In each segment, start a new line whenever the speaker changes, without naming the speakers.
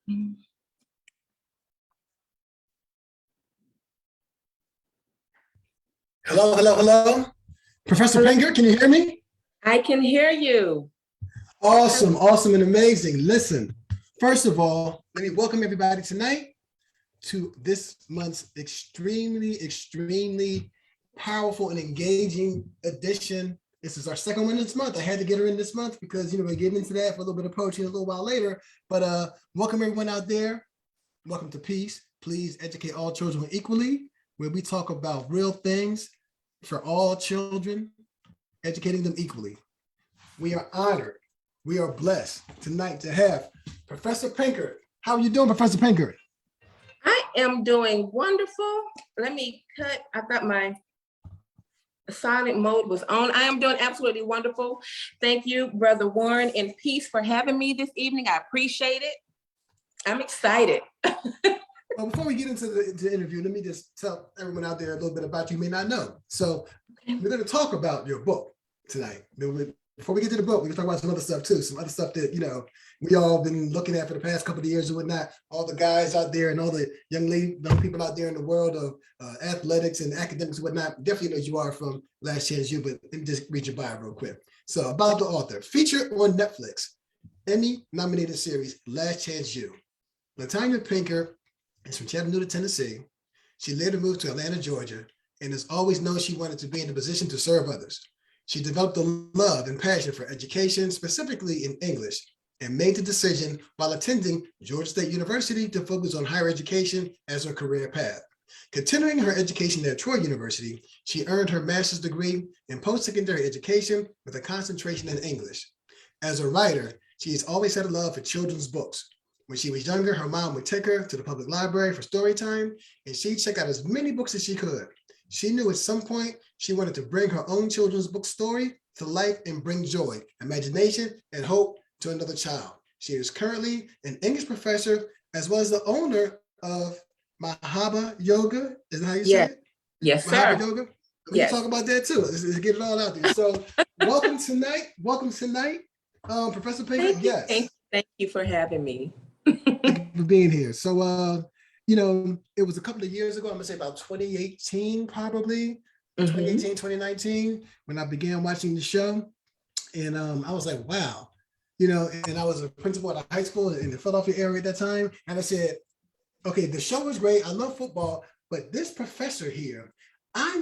Hello, hello, hello. Professor Pinkard, can you hear me?
I can hear you.
Awesome, awesome, and amazing. Listen, first of all, let me welcome everybody tonight to this month's extremely powerful and engaging edition. This is our second one this month. I had to get her in this month because, we're getting into that for a little bit of poetry a little while later. But welcome everyone out there. Welcome to Peace. Please educate all children equally, where we talk about real things for all children, educating them equally. We are honored. We are blessed tonight to have Professor Pinkard. How are you doing, Professor Pinkard?
I am doing wonderful. Let me cut. I thought my silent mode was on. I am doing absolutely wonderful. Thank you, Brother Warren and Peace, for having me this evening. I appreciate it. I'm excited.
Well, before we get into the interview, let me just tell everyone out there a little bit about you may not know. So we're going to talk about your book tonight. Before we get to the book, we're going to talk about some other stuff too. Some other stuff that, we all been looking at for the past couple of years and whatnot. All the guys out there and all the young people out there in the world of athletics and academics and whatnot. Definitely know you are from Last Chance U, but let me just read your bio real quick. So about the author, featured on Netflix, Emmy-nominated series, Last Chance U. LaTonya Pinkard is from Chattanooga, Tennessee. She later moved to Atlanta, Georgia, and has always known she wanted to be in a position to serve others. She developed a love and passion for education, specifically in English, and made the decision while attending Georgia State University to focus on higher education as her career path. Continuing her education at Troy University, she earned her master's degree in post-secondary education with a concentration in English. As a writer, she has always had a love for children's books. When she was younger, her mom would take her to the public library for story time, and she'd check out as many books as she could. She knew at some point she wanted to bring her own children's book story to life and bring joy, imagination, and hope to another child. She is currently an English professor as well as the owner of Mahaba Yoga. Is that how you say it?
Yes,
Mahaba
sir.
Yoga. We can talk about that too. Let's get it all out there. So welcome tonight. Professor Pinkard. Yes.
Thank you for having me.
Thank you for being here. So it was a couple of years ago, I'm gonna say about 2018, probably, 2018, 2019, when I began watching the show. And I was like, wow, and I was a principal at a high school in the Philadelphia area at that time. And I said, okay, the show was great. I love football, but this professor here, I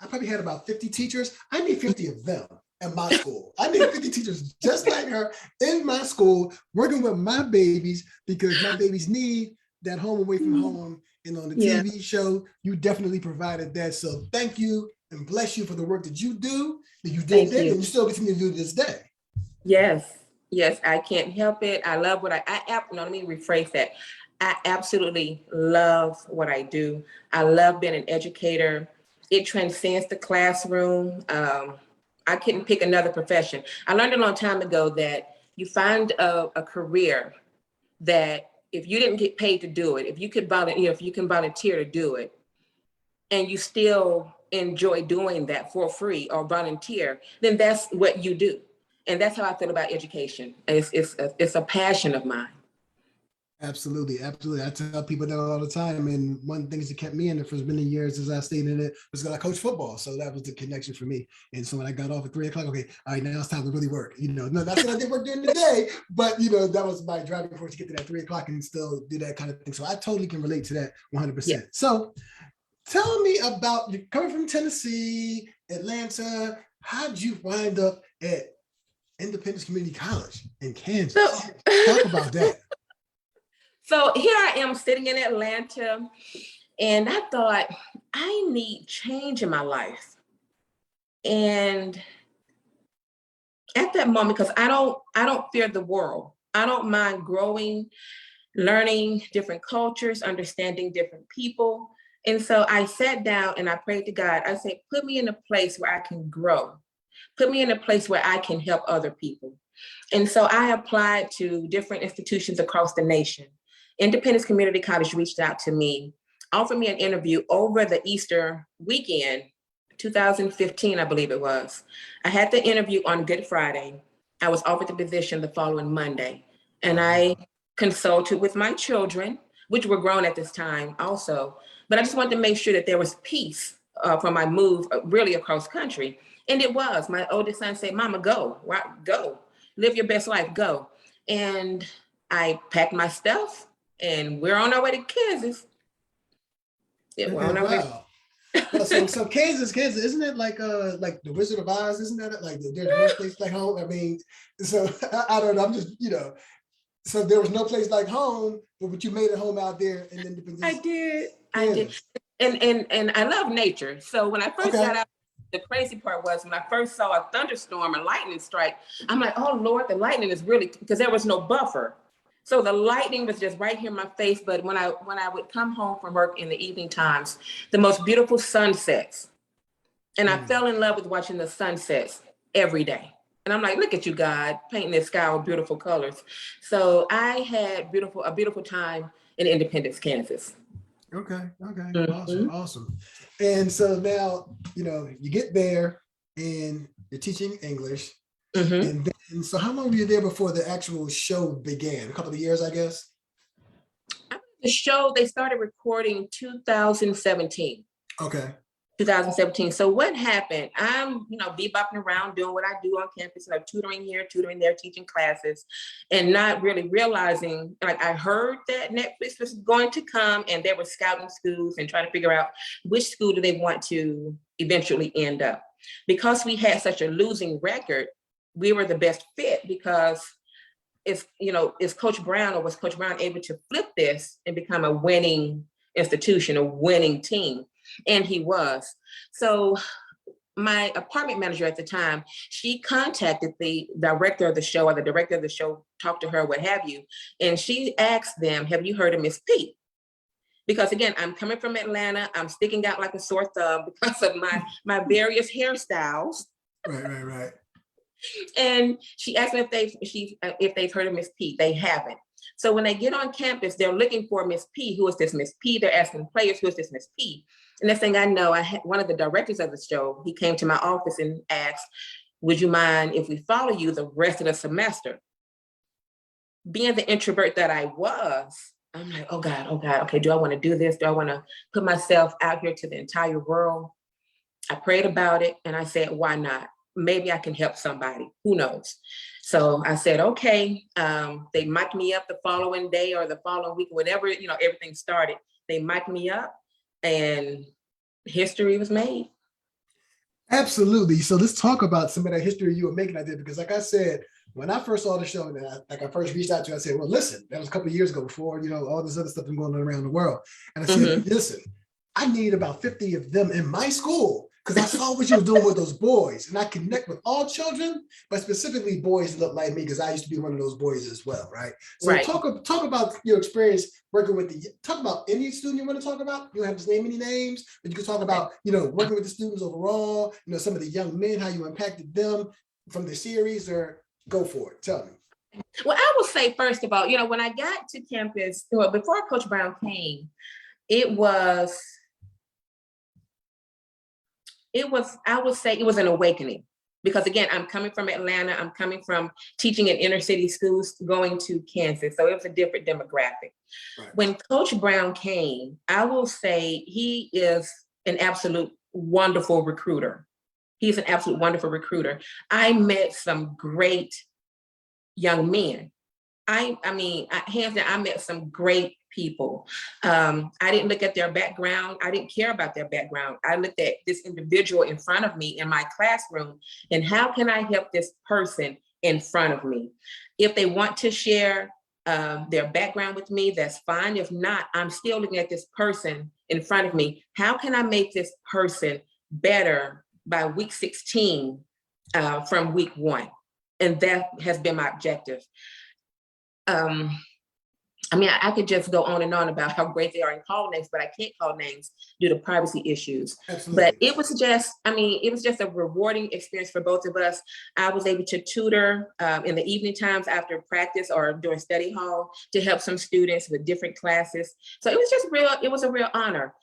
probably had about 50 teachers. I need 50 of them at my school. I need 50 teachers just like her in my school, working with my babies, because my babies need that home away from home. And on the TV show, you definitely provided that. So thank you and bless you for the work that you do, that you did then, and you still continue to do this day.
Yes, I can't help it. I love what let me rephrase that. I absolutely love what I do. I love being an educator. It transcends the classroom. I couldn't pick another profession. I learned a long time ago that you find a career that if you didn't get paid to do it, if you can volunteer to do it, and you still enjoy doing that for free or volunteer, then that's what you do. And that's how I feel about education. It's a passion of mine.
Absolutely. I tell people that all the time. And one of the things that kept me in it for as many years as I stayed in it was that I coached football. So that was the connection for me. And so when I got off at 3 o'clock, okay, all right, now it's time to really work. No, not that I did work during the day, but that was my driving force to get to that 3 o'clock and still do that kind of thing. So I totally can relate to that 100%. Yeah. So tell me about you coming from Tennessee, Atlanta. How'd you wind up at Independence Community College in Kansas? Talk about that.
So here I am sitting in Atlanta, and I thought, I need change in my life. And at that moment, because I don't fear the world. I don't mind growing, learning different cultures, understanding different people. And so I sat down and I prayed to God. I said, put me in a place where I can grow. Put me in a place where I can help other people. And so I applied to different institutions across the nation. Independence Community College reached out to me, offered me an interview over the Easter weekend, 2015, I believe it was. I had the interview on Good Friday. I was offered the position the following Monday. And I consulted with my children, which were grown at this time also. But I just wanted to make sure that there was peace for my move really across country. And it was. My oldest son said, Mama, go, go, live your best life, go. And I packed my stuff and we're on our way to Kansas. Yeah, we're on our way.
Wow. Well, so Kansas, isn't it like the Wizard of Oz? Isn't that it? Like there's no place like home? I mean, so I don't know. I'm just, so there was no place like home, but you made it home out there and then
I did.
Kansas.
I did. And I love nature. So when I first
Okay.
got out, the crazy part was when I first saw a thunderstorm and lightning strike, I'm like, oh Lord, the lightning is really, because there was no buffer. So the lightning was just right here in my face. But when I would come home from work in the evening times, the most beautiful sunsets. And I fell in love with watching the sunsets every day. And I'm like, look at you, God, painting this sky with beautiful colors. So I had a beautiful time in Independence, Kansas.
Okay.
Mm-hmm.
Awesome. And so now, you get there and you're teaching English.
Mm-hmm.
And then, so how long were you there before the actual show began? A couple of years, I guess?
The show, they started recording 2017.
Okay.
2017. So what happened? I'm, bebopping around doing what I do on campus, tutoring here, tutoring there, teaching classes, and not really realizing, like I heard that Netflix was going to come and they were scouting schools and trying to figure out which school do they want to eventually end up. Because we had such a losing record, we were the best fit because is Coach Brown, or was Coach Brown able to flip this and become a winning institution, a winning team? And he was. So my apartment manager at the time, she contacted the director of the show, or the director of the show talked to her, what have you. And she asked them, have you heard of Miss P? Because again, I'm coming from Atlanta. I'm sticking out like a sore thumb because of my various hairstyles.
Right.
And she asked me if they've heard of Miss P. They haven't. So when they get on campus, they're looking for Miss P. Who is this Miss P? They're asking players, who is this Miss P? And next thing I know, I had one of the directors of the show. He came to my office and asked, would you mind if we follow you the rest of the semester? Being the introvert that I was, I'm like, oh God, okay, do I want to do this? Do I want to put myself out here to the entire world? I prayed about it and I said, why not? Maybe I can help somebody, who knows? So I said, okay. They mic'd me up the following day or the following week, whenever, everything started, they mic'd me up and history was made.
Absolutely. So let's talk about some of that history you were making out there, because like I said, when I first saw the show and I first reached out to you, I said, well, listen, that was a couple of years ago before, all this other stuff been going on around the world. And I said, listen, I need about 50 of them in my school, because I saw what you were doing with those boys, and I connect with all children, but specifically boys that look like me, because I used to be one of those boys as well, right? So
right.
Talk about your experience working with talk about any student you want to talk about. You don't have to name any names, but you can talk about, working with the students overall, some of the young men, how you impacted them from the series, or go for it. Tell me.
Well, I will say, first of all, when I got to campus, before Coach Brown came, I would say it was an awakening, because again, I'm coming from Atlanta. I'm coming from teaching in inner city schools, going to Kansas. So it was a different demographic. Right. When Coach Brown came, I will say he is an absolute wonderful recruiter. He's an absolute wonderful recruiter. I met some great young men. Hands down, I met some great people. I didn't look at their background. I didn't care about their background. I looked at this individual in front of me in my classroom, and how can I help this person in front of me? If they want to share their background with me, that's fine. If not, I'm still looking at this person in front of me. How can I make this person better by week 16 from week 1? And that has been my objective. I could just go on and on about how great they are in call names, but I can't call names due to privacy issues. Absolutely. But it was just a rewarding experience for both of us. I was able to tutor in the evening times after practice or during study hall to help some students with different classes. So it was a real honor.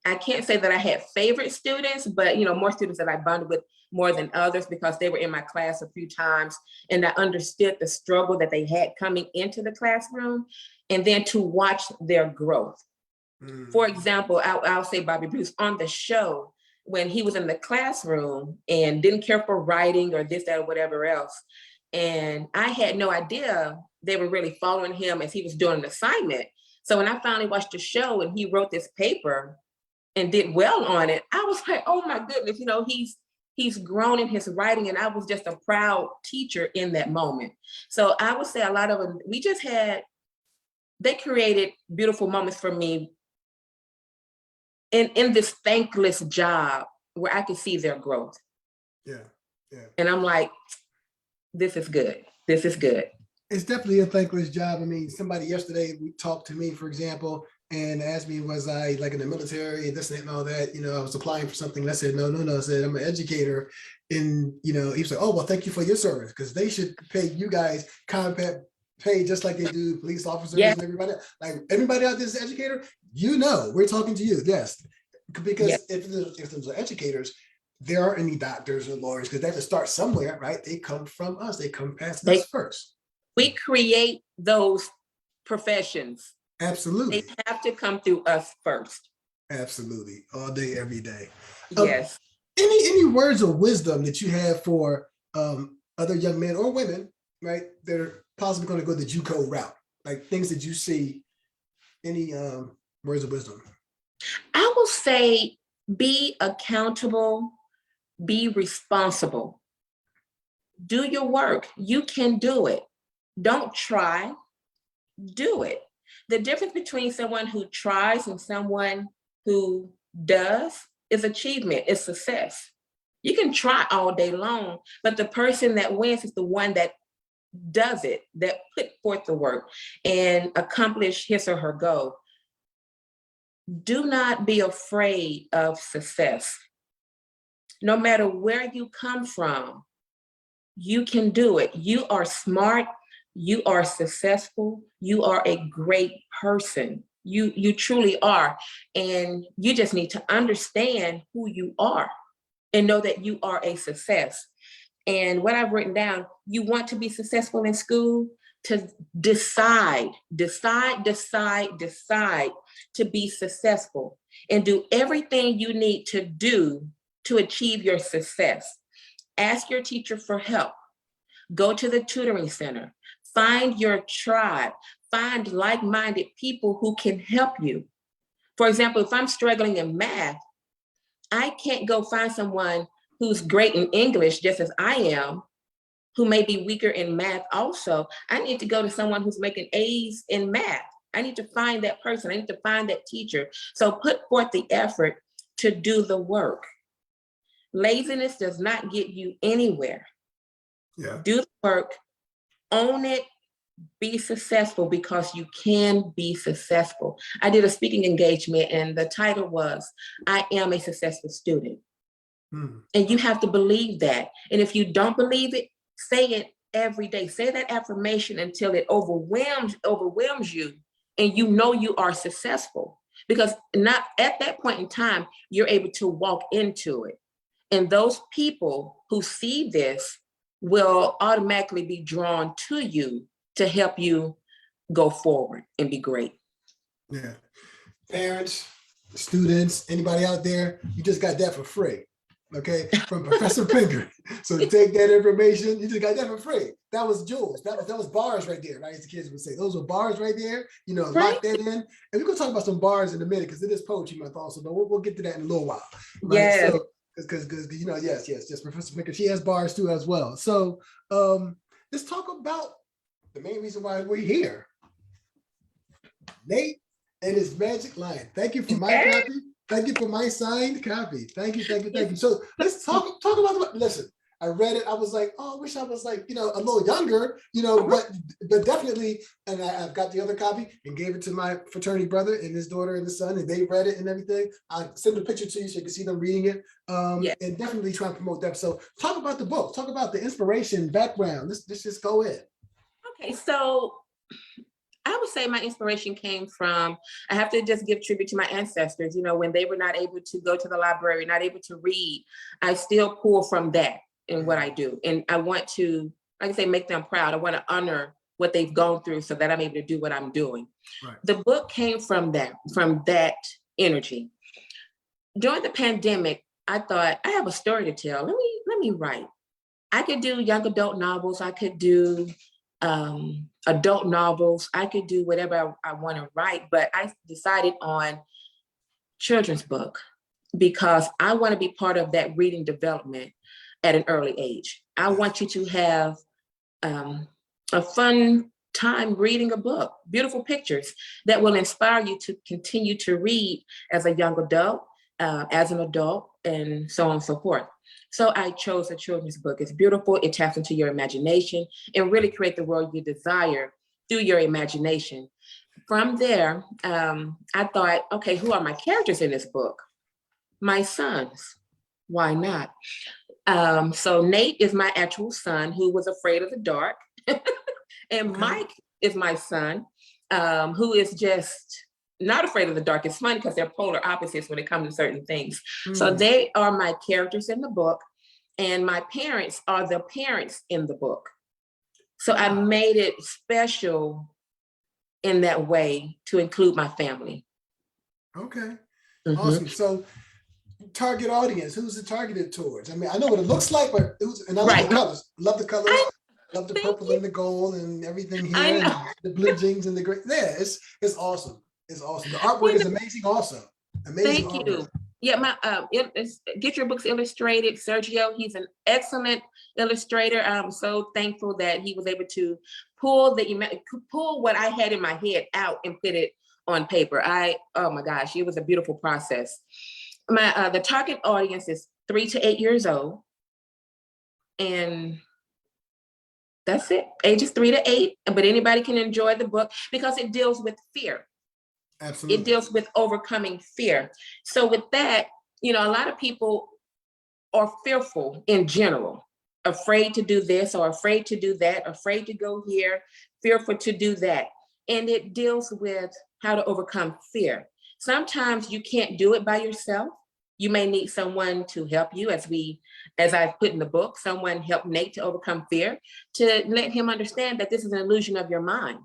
I can't say that I had favorite students, but more students that I bonded with more than others because they were in my class a few times and I understood the struggle that they had coming into the classroom, and then to watch their growth. For example, I'll say Bobby Bruce on the show, when he was in the classroom and didn't care for writing or this, that, or whatever else. And I had no idea they were really following him as he was doing an assignment. So when I finally watched the show and he wrote this paper and did well on it, I was like, oh my goodness, he's grown in his writing, and I was just a proud teacher in that moment. So I would say a lot of them, they created beautiful moments for me in this thankless job where I could see their growth.
Yeah, yeah.
And I'm like, this is good. This is good.
It's definitely a thankless job. I mean, somebody yesterday talked to me, for example, and asked me, was I like in the military and this and all that? I was applying for something. And I said, no. I said, I'm an educator. And, he was like, oh, well, thank you for your service, because they should pay you guys combat pay just like they do police officers and everybody. Like everybody out there is an educator, we're talking to you. Yes. Because if there's educators, there aren't any doctors or lawyers, because they have to start somewhere, right? They come from us. They come past us first.
We create those professions.
Absolutely.
They have to come through us first.
Absolutely. All day, every day.
Yes.
Any words of wisdom that you have for other young men or women, right, that are possibly going to go the JUCO route, like things that you see? Any words of wisdom?
I will say, be accountable, be responsible. Do your work. You can do it. Don't try, do it. The difference between someone who tries and someone who does is achievement, is success. You can try all day long, but the person that wins is the one that does it, that put forth the work and accomplish his or her goal. Do not be afraid of success. No matter where you come from, you can do it. You are smart. You are successful. You are a great person. You truly are. And you just need to understand who you are and know that you are a success. And what I've written down, you want to be successful in school, to decide to be successful and do everything you need to do to achieve your success. Ask your teacher for help. Go to the tutoring center. Find your tribe. Find like-minded people who can help you. For example, if I'm struggling in math, I can't go find someone who's great in English just as I am, who may be weaker in math also. I need to go to someone who's making A's in math. I need to find that person. I need to find that teacher. So put forth the effort to do the work. Laziness does not get you anywhere.
Yeah.
Do the work, own it, be successful, because you can be successful. I did a speaking engagement and the title was, I am a successful student. And you have to believe that. And if you don't believe it, say it every day. Say that affirmation until it overwhelms you and you know you are successful. Because not at that point in time, you're able to walk into it. And those people who see this will automatically be drawn to you to help you go forward and be great.
Yeah. Parents, students, anybody out there, you just got that for free. Okay, from Professor Pinkard. So take that information. You just got that for free. That was jewels. That was bars right there, right? As the kids would say, those were bars right there. Lock that in. And we're gonna talk about some bars in a minute, because it is poetry month also, but we'll get to that in a little while. Right?
Yeah.
So because yes, Professor Pinkard, she has bars too as well. So let's talk about the main reason why we're here. Nate and his magic line. Thank you for my copy. Thank you for my signed copy. Thank you. So let's talk about, listen, I read it. I was like, oh, I wish I was like, a little younger, but definitely. And I've got the other copy and gave it to my fraternity brother and his daughter and his son, and they read it and everything. I sent a picture to you so you can see them reading it, and definitely try and promote that. So talk about the book, talk about the inspiration, background. Let's just go in.
Okay, so I would say my inspiration came from, I have to just give tribute to my ancestors. You know, when they were not able to go to the library, not able to read, I still pull from that in what I do. And I want to, like I say, make them proud. I want to honor what they've gone through so that I'm able to do what I'm doing.
Right.
The book came from that energy. During the pandemic, I thought, I have a story to tell. Let me write. I could do young adult novels. I could do adult novels. I could do whatever I want to write, but I decided on children's book because I want to be part of that reading development at an early age. I want you to have a fun time reading a book, beautiful pictures that will inspire you to continue to read as a young adult, as an adult, and so on and so forth. So I chose a children's book. It's beautiful. It taps into your imagination and really create the world you desire through your imagination. From there, I thought, okay, who are my characters in this book? My sons. Why not? So Nate is my actual son who was afraid of the dark. And
Okay.
Mike is my son, who is just not afraid of the dark. It's funny because they're polar opposites when it comes to certain things. So they are my characters in the book, and my parents are the parents in the book. So I made it special in that way to include my family.
Okay.
Mhm.
Awesome. So target audience, who's it targeted towards? I mean, I know what it looks like, but and I love
Right.
the colors. Love the colors. Love the
Thank
purple
you.
and the gold and everything
I
here, and
know.
the blue jeans and the gray. Yeah, it's awesome. It's awesome. The artwork is amazing. Also, amazing
Thank
artwork.
you. Yeah, Get Your Books Illustrated. Sergio, he's an excellent illustrator. I'm so thankful that he was able to pull what I had in my head out and put it on paper. Oh my gosh, it was a beautiful process. The target audience is 3 to 8 years old, and that's it. Ages 3 to 8, but anybody can enjoy the book because it deals with fear.
Absolutely.
It deals with overcoming fear. So with that, a lot of people are fearful in general, afraid to do this or afraid to do that, afraid to go here, fearful to do that. And it deals with how to overcome fear. Sometimes you can't do it by yourself. You may need someone to help you, as I've put in the book, someone helped Nate to overcome fear, to let him understand that this is an illusion of your mind.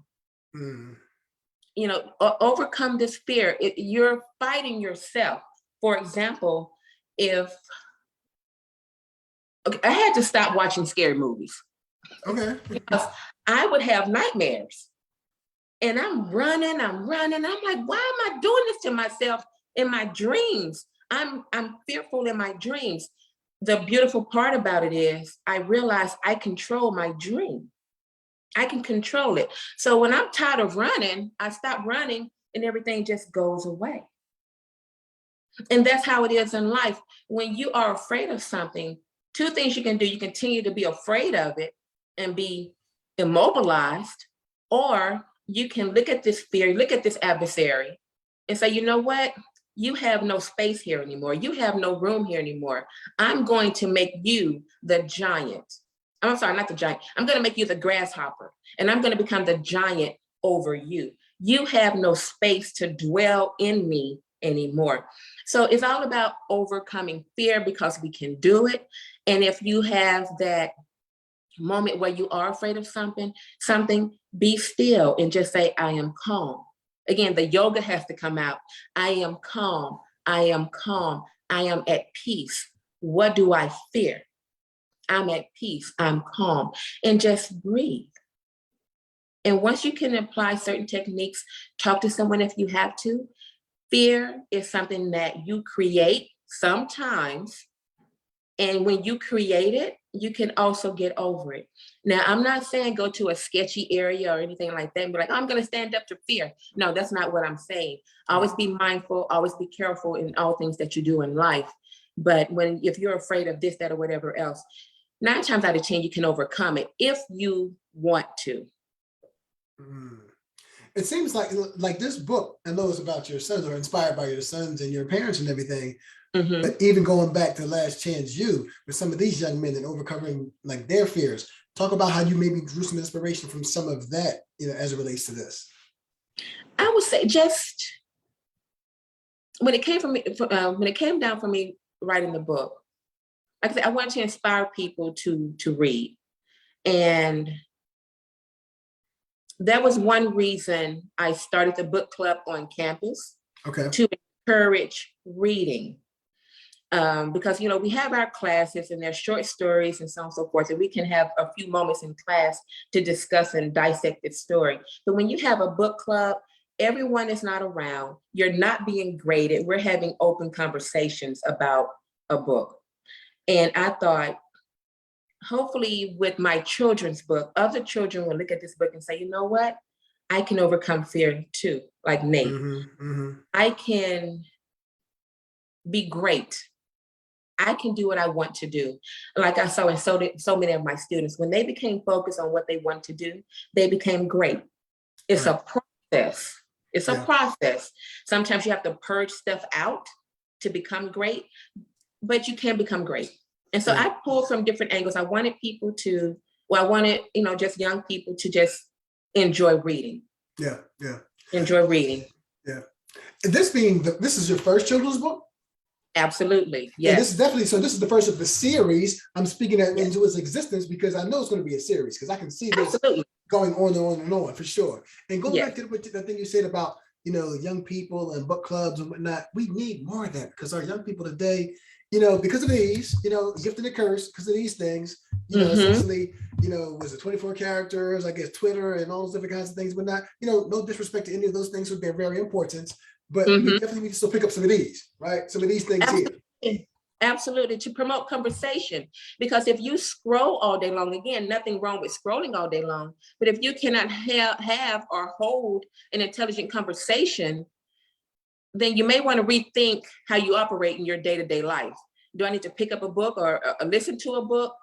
Overcome this fear. You're fighting yourself. For example, if I had to stop watching scary movies.
Okay.
Because I would have nightmares. And I'm running. I'm like, why am I doing this to myself in my dreams? I'm fearful in my dreams. The beautiful part about it is I realize I control my dream. I can control it. So when I'm tired of running, I stop running and everything just goes away. And that's how it is in life. When you are afraid of something, two things you can do. You continue to be afraid of it and be immobilized, or you can look at this fear, look at this adversary and say, you know what? You have no space here anymore. You have no room here anymore. I'm going to make you the giant. I'm sorry, not the giant. I'm going to make you the grasshopper, and I'm going to become the giant over you. You have no space to dwell in me anymore. So it's all about overcoming fear because we can do it. And if you have that moment where you are afraid of something, be still and just say, I am calm. Again, the yoga has to come out. I am calm. I am calm. I am at peace. What do I fear? I'm at peace. I'm calm. And just breathe. And once you can apply certain techniques, talk to someone if you have to. Fear is something that you create sometimes. And when you create it, you can also get over it. Now, I'm not saying go to a sketchy area or anything like that and be like, I'm going to stand up to fear. No, that's not what I'm saying. Always be mindful, always be careful in all things that you do in life. But if you're afraid of this, that, or whatever else, 9 times out of 10, you can overcome it if you want to.
It seems like this book, I know it's about your sons or inspired by your sons and your parents and everything. But even going back to Last Chance U, with some of these young men and overcoming like their fears, talk about how you maybe drew some inspiration from some of that, as it relates to this.
I would say just when it came down for me writing the book, like I said, I wanted to inspire people to read. And that was one reason I started the book club on campus,
Okay.
to encourage reading. Because, we have our classes and they're short stories and so on and so forth, and we can have a few moments in class to discuss and dissect the story. But when you have a book club, everyone is not around. You're not being graded. We're having open conversations about a book. And I thought, hopefully with my children's book, other children will look at this book and say, you know what? I can overcome fear too, like Nate. I can be great. I can do what I want to do. Like I saw in so many of my students, when they became focused on what they want to do, they became great. It's a process. It's a process. Sometimes you have to purge stuff out to become great, but you can become great. And so I pulled from different angles. I wanted people to, just young people to just enjoy reading.
Yeah.
Enjoy reading.
Yeah. And this is your first children's book?
Absolutely.
Yeah.
Yes.
This is definitely, so this is the first of the series. I'm speaking into its existence because I know it's going to be a series, because I can see this going on and on and on for sure. And going back to the thing you said about, young people and book clubs and whatnot, we need more of that, because our young people today, because of these, gift and a curse, because of these things, essentially, was it 24 characters, I guess Twitter and all those different kinds of things, but not, no disrespect to any of those things, so they're very important, but we definitely need to still pick up some of these, right? Some of these things here.
Absolutely, to promote conversation, because if you scroll all day long, again, nothing wrong with scrolling all day long, but if you cannot have or hold an intelligent conversation, then you may want to rethink how you operate in your day-to-day life. Do I need to pick up a book or listen to a book,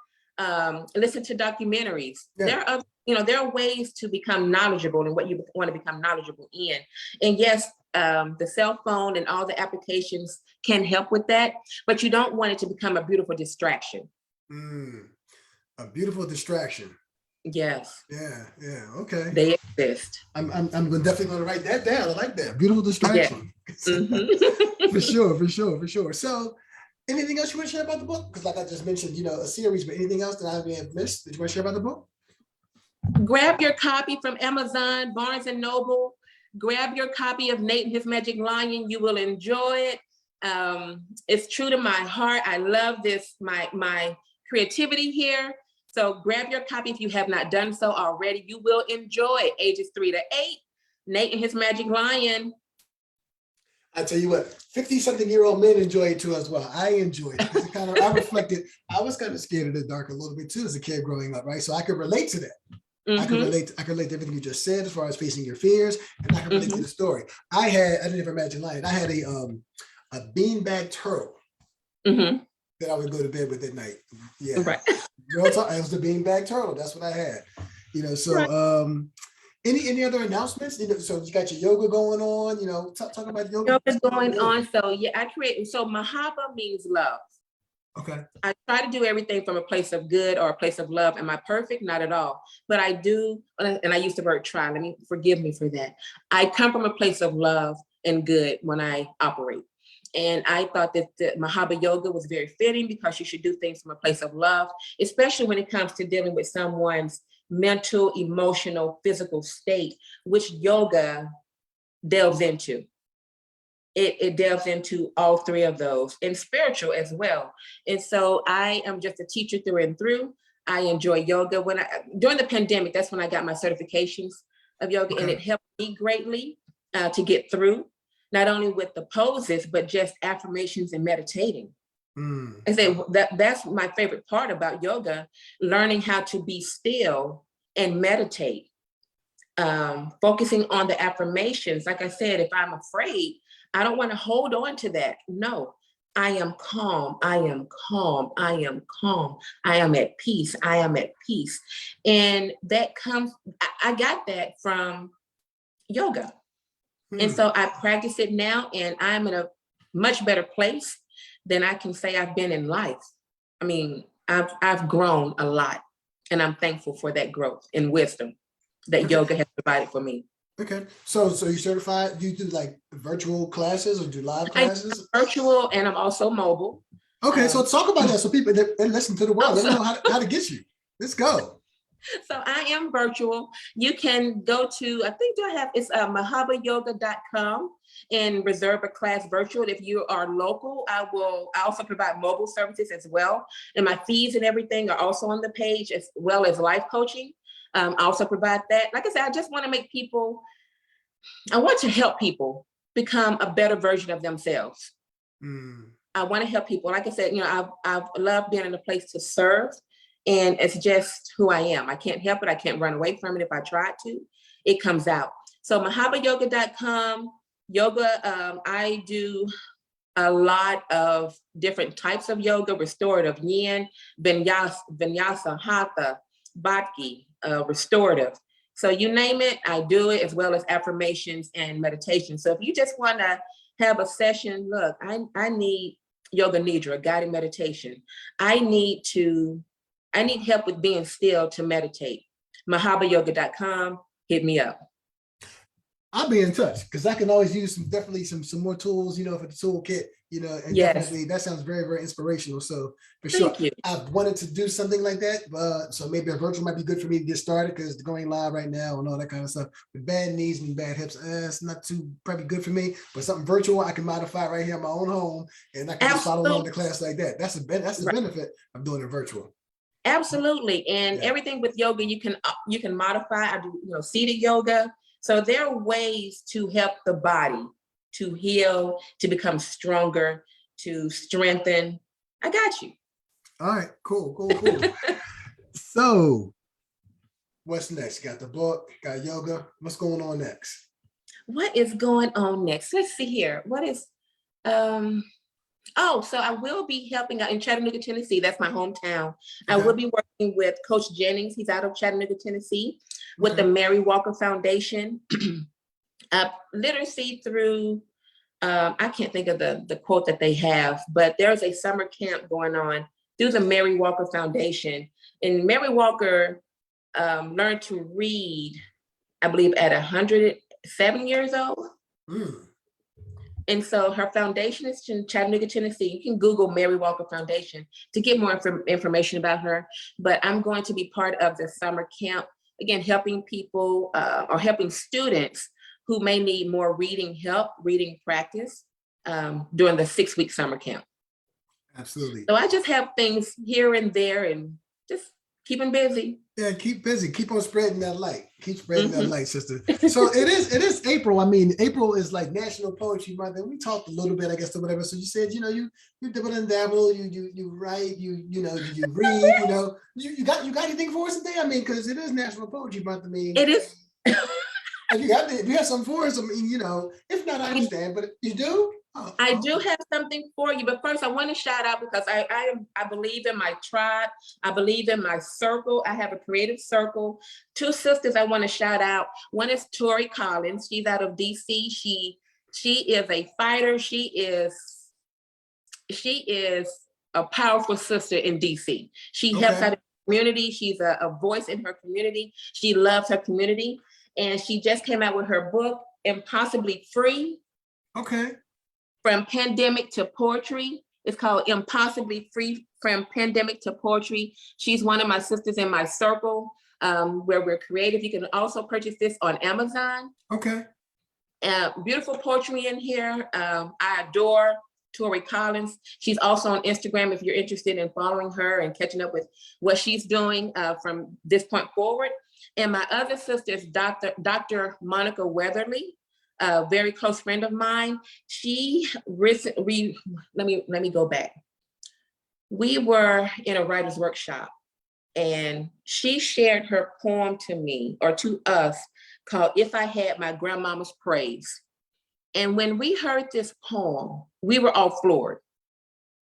listen to documentaries? There are ways to become knowledgeable in what you want to become knowledgeable in. And yes, the cell phone and all the applications can help with that, but you don't want it to become a beautiful distraction.
A beautiful distraction.
Yes.
Yeah. Okay.
They exist.
I'm definitely going to write that down. I like that. Beautiful distraction. For sure. So, anything else you want to share about the book? Because, like I just mentioned, a series, but anything else that I may have missed that you want to share about the book?
Grab your copy from Amazon, Barnes and Noble. Grab your copy of Nate and His Magic Lion. You will enjoy it. It's true to my heart. I love this, my creativity here. So grab your copy if you have not done so already. You will enjoy it. Ages 3 to 8, Nate and His Magic Lion.
I tell you what, 50-something-year-old men enjoy it too as well. I enjoyed it. I reflected, I was kind of scared of the dark a little bit too as a kid growing up, right? So I could relate to that. I could relate to everything you just said as far as facing your fears, and I can relate to the story. I didn't even imagine lying. I had a beanbag turtle that I would go to bed with at night. Yeah. Right. Real talk, it was the beanbag turtle. That's what I had. Any other announcements? So you got your yoga going on, talk about yoga.
Yoga going on. So yeah, Mahaba means love.
Okay.
I try to do everything from a place of good or a place of love. Am I perfect? Not at all. But I do, and I use the word try. Forgive me for that. I come from a place of love and good when I operate. And I thought that the Mahaba Yoga was very fitting, because you should do things from a place of love, especially when it comes to dealing with someone's mental, emotional, physical state, which yoga delves into. It delves into all three of those, and spiritual as well. And so I am just a teacher through and through. I enjoy yoga. During the pandemic, that's when I got my certifications of yoga, and it helped me greatly to get through, not only with the poses, but just affirmations and meditating. I say that's my favorite part about yoga, learning how to be still and meditate, focusing on the affirmations. Like I said, if I'm afraid, I don't want to hold on to that. No, I am calm. I am calm. I am calm. I am at peace. I am at peace. And that comes, I got that from yoga. And so I practice it now, and I'm in a much better place than I can say I've been in life. I mean, I've grown a lot, and I'm thankful for that growth and wisdom that yoga has provided for me.
Okay. So you certified, you do like virtual classes or do live
I'm
classes?
virtual and I'm also mobile.
Okay, so
Um,
talk about that so people that listen to the world, let them
also,
know how to get you. Let's go.
so I am virtual. You can go to, I think I have, it's mahabayoga.com and reserve a class virtual. If you are local, I also provide mobile services as well. And my fees and everything are also on the page, as well as life coaching. I also provide that. Like I said, I just want to make people, I want to help people become a better version of themselves.
Mm.
I want to help people. Like I said, I've loved being in a place to serve, and it's just who I am. I can't help it. I can't run away from it. If I tried to, it comes out. So mahabayoga.com, yoga. I do a lot of different types of yoga: restorative, yin, vinyasa, hatha, bhakti, restorative. So you name it, I do it, as well as affirmations and meditation. So if you just want to have a session, look, I need yoga nidra, guided meditation. I need help with being still to meditate. Mahabayoga.com, hit me up.
I'll be in touch because I can always use definitely some more tools, for the toolkit, and
Yes,
definitely that sounds very, very inspirational. So for sure,
thank you.
I've wanted to do something like that. So maybe a virtual might be good for me to get started because going live right now and all that kind of stuff with bad knees and bad hips, it's not too probably good for me. But something virtual, I can modify right here in my own home, and I can just follow along
Absolutely.
the class like that. That's the
Right.
benefit of doing it virtual.
Absolutely. And
Yeah.
everything with yoga, you can modify. I do, seated yoga. So there are ways to help the body to heal, to become stronger, to strengthen. I got you.
All right. Cool. Cool. Cool. So what's next? Got the book, got yoga. What's going on next?
What is going on next? Let's see here. What is um so I will be helping out in Chattanooga, Tennessee. That's my hometown. I
Okay.
will be working with Coach Jennings. He's out of Chattanooga, Tennessee, with the
Okay.
Mary Walker Foundation. Literacy through, I can't think of the quote that they have, but there's a summer camp going on through the Mary Walker Foundation. And Mary Walker learned to read, I believe, at 107 years old.
Mm.
And so her foundation is in Chattanooga, Tennessee. You can Google Mary Walker Foundation to get more information about her. But I'm going to be part of the summer camp, again, helping people or helping students who may need more reading help, reading practice during the 6-week summer camp.
Absolutely.
So I just have things here and there and just keeping busy.
Yeah, keep busy. Keep on spreading that light. Keep spreading that
Mhm.
light, sister. So it is April. I mean, April is like National Poetry Month, and we talked a little bit, I guess, or whatever. So you said, you dibble and dabble, you write, you read, you got anything for us today? I mean, because it is National Poetry Month. I mean,
It is.
if you have something for us, I mean, if not, I understand, but you do. Oh,
I
oh,
do have something for you, but first I want to shout out because I believe in my tribe. I believe in my circle. I have a creative circle. 2 sisters I want to shout out. One is Tori Collins. She's out of DC. She is a fighter. She is a powerful sister in DC. She helps
okay,
out in the community. She's a voice in her community. She loves her community, and she just came out with her book, Impossibly Free.
okay.
From Pandemic to Poetry. It's called Impossibly Free, From Pandemic to Poetry. She's one of my sisters in my circle, where we're creative. You can also purchase this on Amazon.
Okay.
Beautiful poetry in here. I adore Tori Collins. She's also on Instagram if you're interested in following her and catching up with what she's doing from this point forward. And my other sister is Dr. Monica Weatherly, a very close friend of mine. She recently, let me go back. We were in a writer's workshop and she shared her poem to me, or to us, called If I Had My Grandmama's Praise. And when we heard this poem, we were all floored.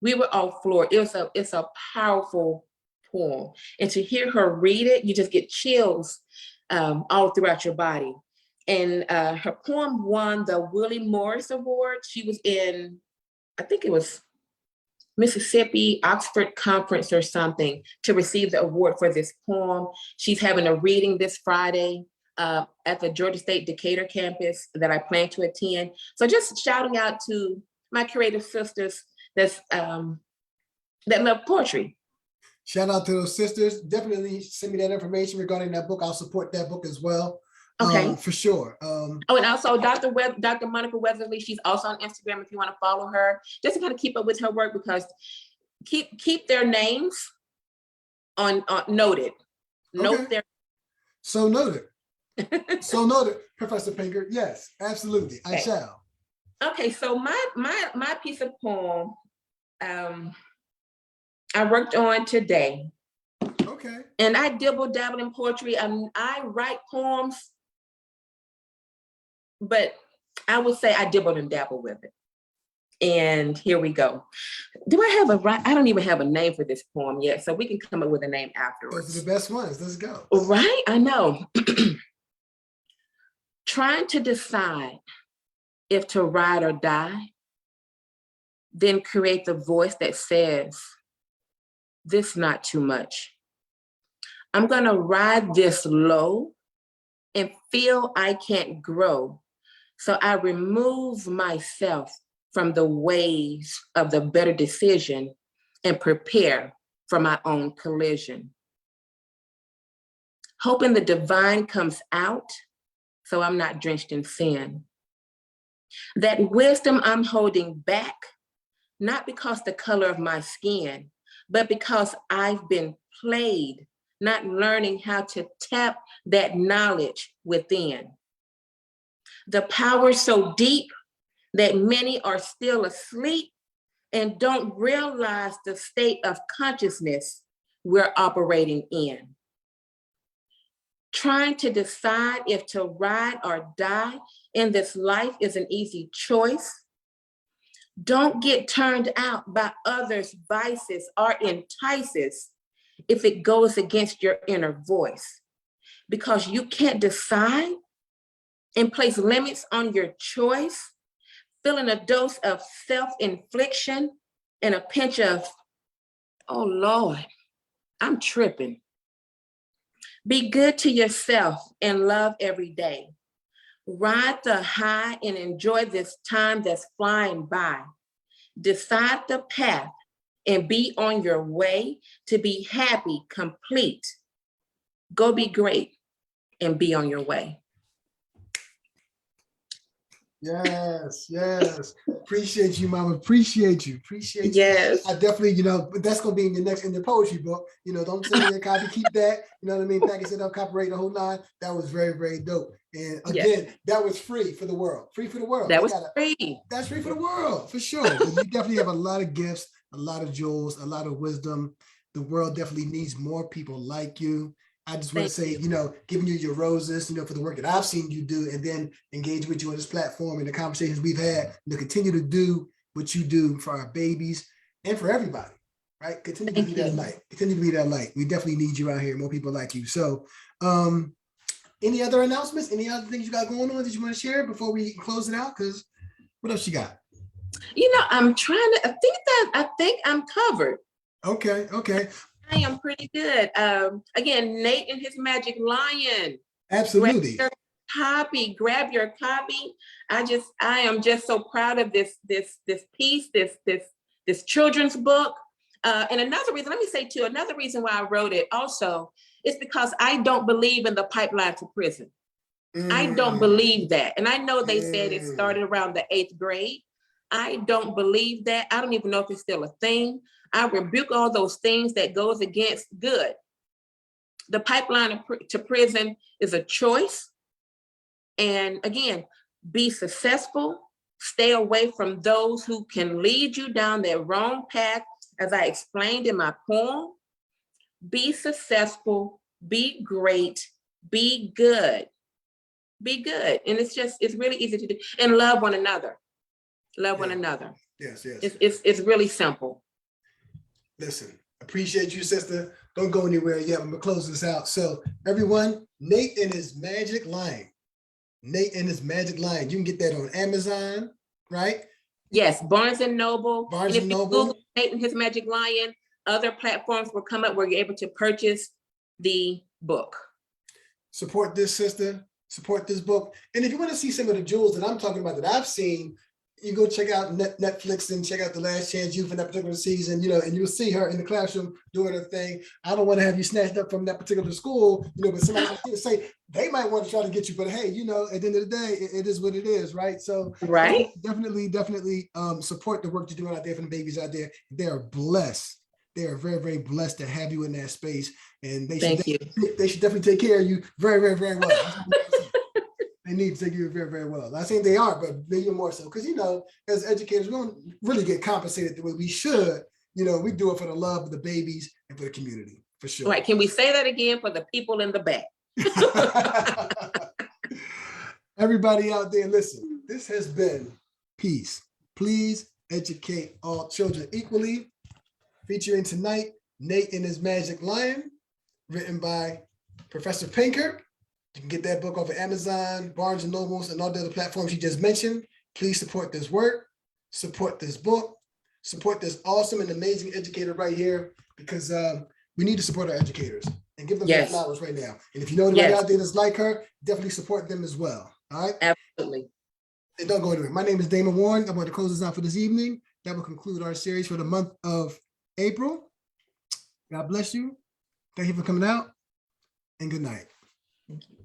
We were all floored. It's a powerful poem. And to hear her read it, you just get chills all throughout your body. And her poem won the Willie Morris Award. She was in, I think it was Mississippi Oxford Conference or something, to receive the award for this poem. She's having a reading this Friday. at the Georgia State Decatur campus that I plan to attend. So just shouting out to my creative sisters that love poetry.
Shout out to those sisters. Definitely send me that information regarding that book. I'll support that book as well.
Okay.
For sure.
Oh, and also Dr. Monica Weatherly, she's also on Instagram if you want to follow her, just to kind of keep up with her work, because keep their names on noted. Note
Okay.
their
So noted. So noted, Professor Pinkard. Yes, absolutely. I shall.
Okay, so my piece of poem I worked on today.
Okay.
And I dabble in poetry. I write poems, but I would say I dibble and dabble with it. And here we go. Do I have I don't even have a name for this poem yet, so we can come up with a name afterwards.
Those are the best ones. Let's go.
Right? I know. Trying to decide if to ride or die, then create the voice that says, this not too much. I'm gonna ride this low and feel I can't grow. So I remove myself from the ways of the better decision and prepare for my own collision. Hoping the divine comes out so I'm not drenched in sin. That wisdom I'm holding back, not because the color of my skin, but because I've been played, not learning how to tap that knowledge within. The power so deep that many are still asleep and don't realize the state of consciousness we're operating in. Trying to decide if to ride or die in this life is an easy choice. Don't get turned out by others' vices or entices if it goes against your inner voice, because you can't decide and place limits on your choice, feeling a dose of self-infliction and a pinch of, oh Lord, I'm tripping. Be good to yourself and love every day. Ride the high and enjoy this time that's flying by. Decide the path and be on your way to be happy, complete. Go be great and be on your way.
Yes, yes. Appreciate you, Mama. Appreciate you. Appreciate you.
Yes.
I definitely, that's gonna be in your poetry book. Don't send me a copy, keep that. You know what I mean? Package it up, copyright the whole nine. That was very, very dope. And again, that was free for the world. Free for the world.
That was free.
That's free for the world, for sure. But you definitely have a lot of gifts, a lot of jewels, a lot of wisdom. The world definitely needs more people like you. I just want to say, giving you your roses, for the work that I've seen you do, and then engage with you on this platform and the conversations we've had, continue to do what you do for our babies and for everybody, right? Continue to be that light. Continue to be that light. We definitely need you out here, more people like you. So, any other announcements? Any other things you got going on that you want to share before we close it out? Because what else you got?
I'm trying to, I think I'm covered.
Okay.
I am pretty good. Again, Nate and his Magic Lion.
Absolutely.
Grab your copy. I am just so proud of this piece, this children's book. And another reason, let me say too, another reason why I wrote it also is because I don't believe in the pipeline to prison. I don't believe that. And I know they said it started around the 8th grade. I don't believe that. I don't even know if it's still a thing. I rebuke all those things that goes against good. The pipeline to prison is a choice. And again, be successful, stay away from those who can lead you down that wrong path, as I explained in my poem. Be successful, be great, be good. Be good. And it's really easy to do. And love one another. Love one another.
Yes.
It's really simple.
Listen, appreciate you, sister. Don't go anywhere yet. I'm gonna close this out. So everyone, Nate and his Magic Lion. Nate and his Magic Lion. You can get that on Amazon, right?
Yes, Barnes and Noble.
Barnes
and if
and
you
Noble.
Google Nate and his Magic Lion, other platforms will come up where you're able to purchase the book.
support this sister, support this book. And if you want to see some of the jewels that I'm talking about that I've seen, you go check out Netflix and check out The Last Chance Youth in that particular season, and you'll see her in the classroom doing her thing. I don't want to have you snatched up from that particular school, but somebody might say they might want to try to get you, but hey, at the end of the day, it is what it is, right? So
right,
definitely support the work you're doing out there for the babies out there. They are blessed. They are very, very blessed to have you in that space, and they should definitely take care of you very, very, very well. They need to take you very, very well. I think they are, but maybe more so. Because, as educators, we don't really get compensated the way we should. We do it for the love of the babies and for the community, for sure.
Right. Can we say that again for the people in the back?
Everybody out there, listen, this has been Peace. Please educate all children equally. Featuring tonight, Nate and His Magic Lion, written by Professor Pinkard. You can get that book off of Amazon, Barnes and Nobles, and all the other platforms you just mentioned. Please support this work, support this book, support this awesome and amazing educator right here, because we need to support our educators and give them their flowers right now. And if you know anybody out there that's like her, definitely support them as well. All right?
Absolutely.
And don't go anywhere. My name is Damon Warren. I'm going to close this out for this evening. That will conclude our series for the month of April. God bless you. Thank you for coming out, and good night.
Thank you.